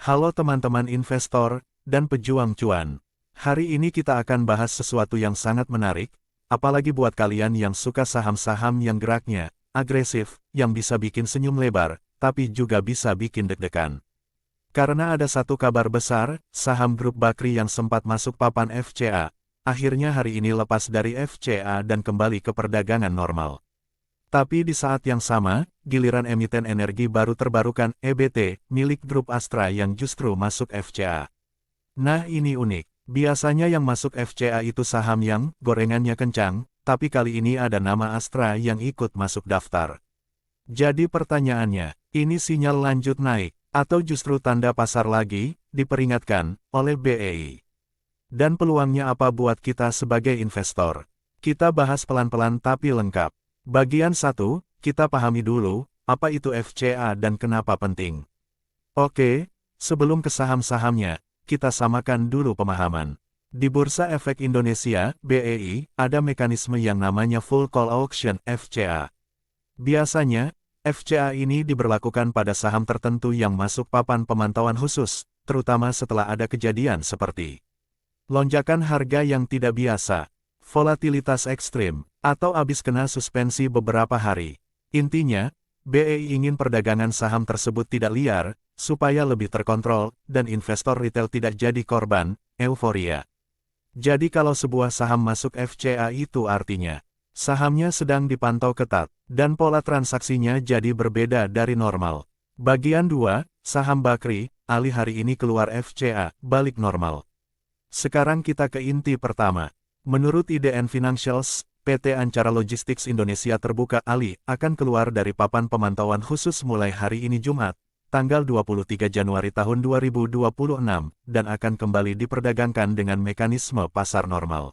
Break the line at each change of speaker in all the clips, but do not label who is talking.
Halo teman-teman investor dan pejuang cuan. Hari ini kita akan bahas sesuatu yang sangat menarik, apalagi buat kalian yang suka saham-saham yang geraknya agresif, yang bisa bikin senyum lebar, tapi juga bisa bikin deg-degan. Karena ada satu kabar besar, saham grup Bakri yang sempat masuk papan FCA, akhirnya hari ini lepas dari FCA dan kembali ke perdagangan normal. Tapi di saat yang sama, giliran emiten energi baru terbarukan (EBT) milik grup Astra yang justru masuk FCA. Nah ini unik, biasanya yang masuk FCA itu saham yang gorengannya kencang, tapi kali ini ada nama Astra yang ikut masuk daftar. Jadi pertanyaannya, ini sinyal lanjut naik, atau justru tanda pasar lagi, diperingatkan oleh BEI? Dan peluangnya apa buat kita sebagai investor? Kita bahas pelan-pelan tapi lengkap. Bagian 1, kita pahami dulu, apa itu FCA dan kenapa penting. Oke, sebelum ke saham-sahamnya, kita samakan dulu pemahaman. Di Bursa Efek Indonesia, BEI, ada mekanisme yang namanya Full Call Auction, FCA. Biasanya, FCA ini diberlakukan pada saham tertentu yang masuk papan pemantauan khusus, terutama setelah ada kejadian seperti lonjakan harga yang tidak biasa, volatilitas ekstrim, atau habis kena suspensi beberapa hari. Intinya, BEI ingin perdagangan saham tersebut tidak liar, supaya lebih terkontrol, dan investor retail tidak jadi korban euforia. Jadi kalau sebuah saham masuk FCA itu artinya, sahamnya sedang dipantau ketat, dan pola transaksinya jadi berbeda dari normal. Bagian 2, saham Bakri, Ali hari ini keluar FCA, balik normal. Sekarang kita ke inti pertama. Menurut IDN Financials, PT Ancara Logistics Indonesia Terbuka Ali akan keluar dari papan pemantauan khusus mulai hari ini Jumat, tanggal 23 Januari tahun 2026, dan akan kembali diperdagangkan dengan mekanisme pasar normal.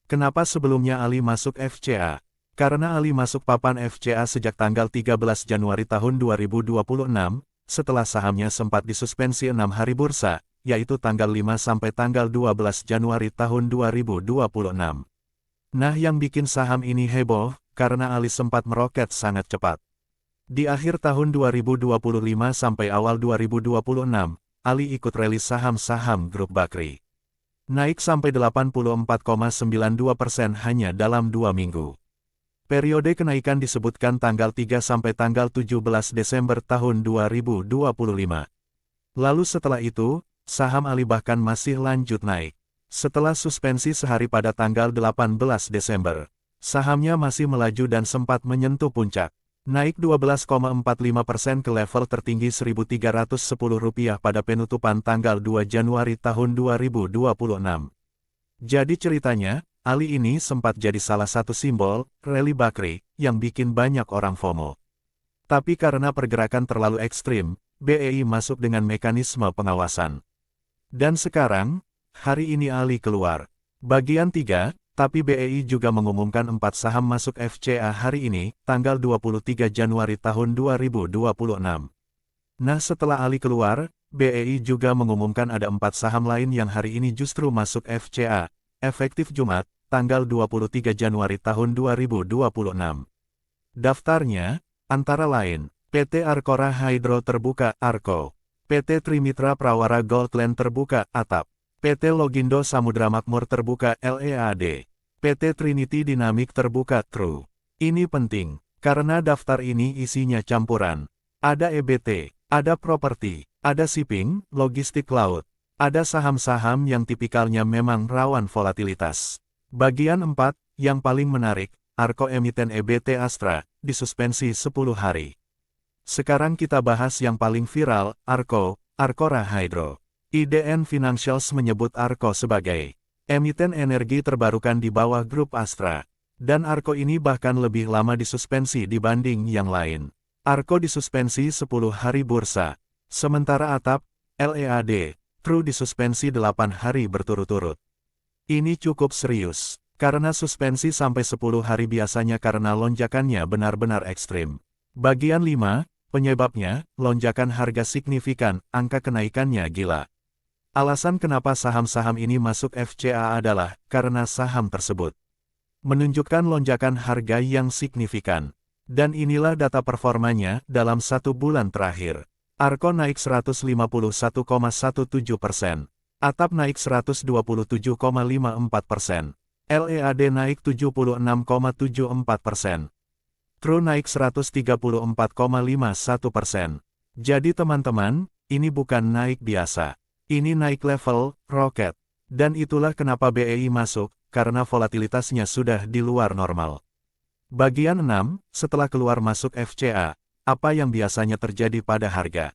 Kenapa sebelumnya Ali masuk FCA? Karena Ali masuk papan FCA sejak tanggal 13 Januari tahun 2026, setelah sahamnya sempat disuspensi 6 hari bursa, yaitu tanggal 5 sampai tanggal 12 Januari tahun 2026. Nah yang bikin saham ini heboh, karena Ali sempat meroket sangat cepat. Di akhir tahun 2025 sampai awal 2026, Ali ikut rilis saham-saham grup Bakri. Naik sampai 84,92% hanya dalam 2 minggu. Periode kenaikan disebutkan tanggal 3 sampai tanggal 17 Desember tahun 2025. Lalu setelah itu, saham Ali bahkan masih lanjut naik. Setelah suspensi sehari pada tanggal 18 Desember, sahamnya masih melaju dan sempat menyentuh puncak. Naik 12,45% ke level tertinggi Rp1.310 pada penutupan tanggal 2 Januari tahun 2026. Jadi ceritanya, Ali ini sempat jadi salah satu simbol rally Bakri yang bikin banyak orang FOMO. Tapi karena pergerakan terlalu ekstrim, BEI masuk dengan mekanisme pengawasan. Dan sekarang, hari ini Ali keluar. Bagian 3, tapi BEI juga mengumumkan 4 saham masuk FCA hari ini, tanggal 23 Januari tahun 2026. Nah setelah Ali keluar, BEI juga mengumumkan ada 4 saham lain yang hari ini justru masuk FCA, efektif Jumat, tanggal 23 Januari tahun 2026. Daftarnya, antara lain, PT Arcora Hydro Terbuka, ARCO. PT Trimitra Prawara Goldland Terbuka, ATAP. PT Logindo Samudra Makmur Terbuka, LEAD. PT Trinity Dynamic Terbuka, TRU. Ini penting, karena daftar ini isinya campuran. Ada EBT, ada properti, ada shipping, logistik laut. Ada saham-saham yang tipikalnya memang rawan volatilitas. Bagian 4, yang paling menarik, ARCO emiten EBT Astra, disuspensi 10 hari. Sekarang kita bahas yang paling viral, ARCO, Arcora Hydro. IDN Financials menyebut ARCO sebagai emiten energi terbarukan di bawah grup Astra. Dan ARCO ini bahkan lebih lama disuspensi dibanding yang lain. ARCO disuspensi 10 hari bursa. Sementara ATAP, LEAD, TRU disuspensi 8 hari berturut-turut. Ini cukup serius, karena suspensi sampai 10 hari biasanya karena lonjakannya benar-benar ekstrim. Bagian 5, penyebabnya, lonjakan harga signifikan, angka kenaikannya gila. Alasan kenapa saham-saham ini masuk FCA adalah, karena saham tersebut menunjukkan lonjakan harga yang signifikan. Dan inilah data performanya dalam 1 bulan terakhir. Arko naik 151,17%. Atap naik 127,54%. LEAD naik 76,74%. True naik 134,51%. Jadi teman-teman, ini bukan naik biasa. Ini naik level, roket. Dan itulah kenapa BEI masuk, karena volatilitasnya sudah di luar normal. Bagian 6, setelah keluar masuk FCA, apa yang biasanya terjadi pada harga?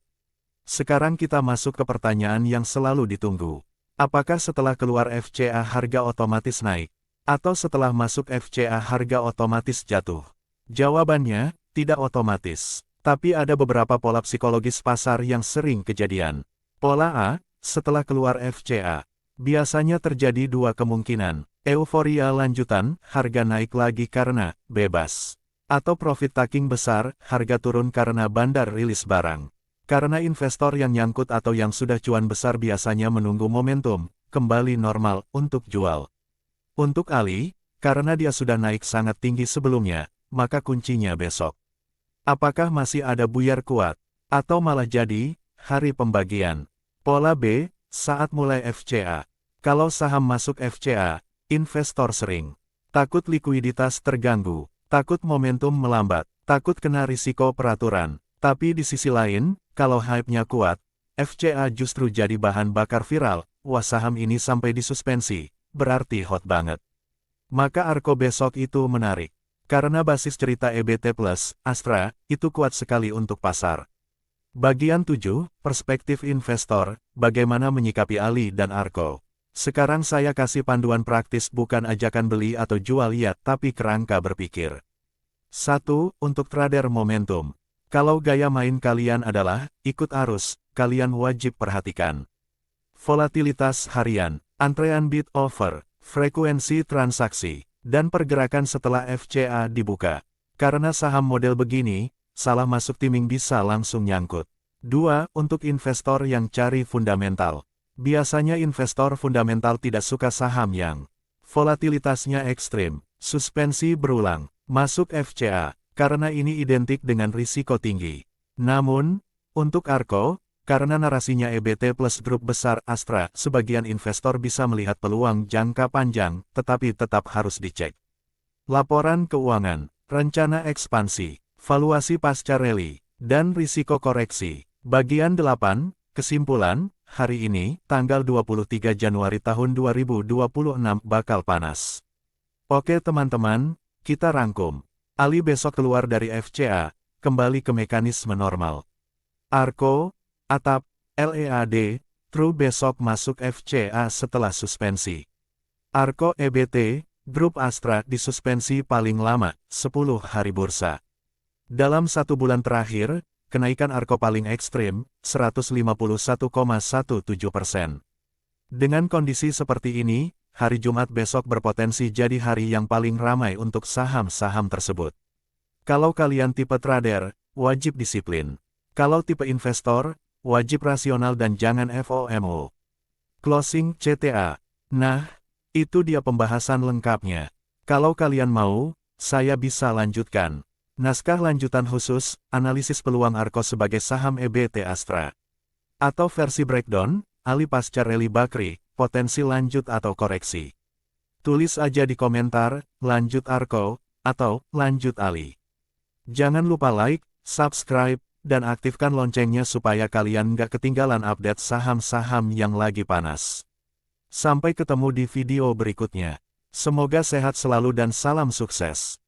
Sekarang kita masuk ke pertanyaan yang selalu ditunggu. Apakah setelah keluar FCA harga otomatis naik? Atau setelah masuk FCA harga otomatis jatuh? Jawabannya, tidak otomatis. Tapi ada beberapa pola psikologis pasar yang sering kejadian. Pola A, setelah keluar FCA. Biasanya terjadi dua kemungkinan. Euforia lanjutan, harga naik lagi karena bebas. Atau profit taking besar, harga turun karena bandar rilis barang. Karena investor yang nyangkut atau yang sudah cuan besar biasanya menunggu momentum, kembali normal, untuk jual. Untuk Ali, karena dia sudah naik sangat tinggi sebelumnya, maka kuncinya besok. Apakah masih ada buyar kuat? Atau malah jadi, hari pembagian? Pola B, saat mulai FCA. Kalau saham masuk FCA, investor sering takut likuiditas terganggu, takut momentum melambat, takut kena risiko peraturan. Tapi di sisi lain, kalau hype-nya kuat, FCA justru jadi bahan bakar viral, wah saham ini sampai disuspensi, berarti hot banget. Maka Arko besok itu menarik. Karena basis cerita EBT Plus, Astra, itu kuat sekali untuk pasar. Bagian 7, perspektif investor, bagaimana menyikapi Ali dan Arko. Sekarang saya kasih panduan praktis bukan ajakan beli atau jual ya, tapi kerangka berpikir. 1. Untuk trader momentum. Kalau gaya main kalian adalah, ikut arus, kalian wajib perhatikan volatilitas harian, antrean bid offer, frekuensi transaksi, dan pergerakan setelah FCA dibuka. Karena saham model begini, salah masuk timing bisa langsung nyangkut. 2. Untuk investor yang cari fundamental. Biasanya investor fundamental tidak suka saham yang volatilitasnya ekstrim, suspensi berulang, masuk FCA. Karena ini identik dengan risiko tinggi. Namun, untuk Arko, karena narasinya EBT Plus grup besar Astra, sebagian investor bisa melihat peluang jangka panjang, tetapi tetap harus dicek. Laporan keuangan, rencana ekspansi, valuasi pasca rally, dan risiko koreksi. Bagian 8, kesimpulan, hari ini, tanggal 23 Januari tahun 2026 bakal panas. Oke teman-teman, kita rangkum. Ali besok keluar dari FCA, kembali ke mekanisme normal. Arko, Atap, LEAD, True besok masuk FCA setelah suspensi. Arko EBT, Grup Astra disuspensi paling lama, 10 hari bursa. Dalam 1 bulan terakhir, kenaikan Arko paling ekstrim, 151,17%. Dengan kondisi seperti ini, hari Jumat besok berpotensi jadi hari yang paling ramai untuk saham-saham tersebut. Kalau kalian tipe trader, wajib disiplin. Kalau tipe investor, wajib rasional dan jangan FOMO. Closing CTA. Nah, itu dia pembahasan lengkapnya. Kalau kalian mau, saya bisa lanjutkan. Naskah lanjutan khusus, analisis peluang Arko sebagai saham EBT Astra. Atau versi breakdown, Ali pasca rally Bakri, potensi lanjut atau koreksi. Tulis aja di komentar, lanjut Arko, atau lanjut Ali. Jangan lupa like, subscribe, dan aktifkan loncengnya supaya kalian nggak ketinggalan update saham-saham yang lagi panas. Sampai ketemu di video berikutnya. Semoga sehat selalu dan salam sukses.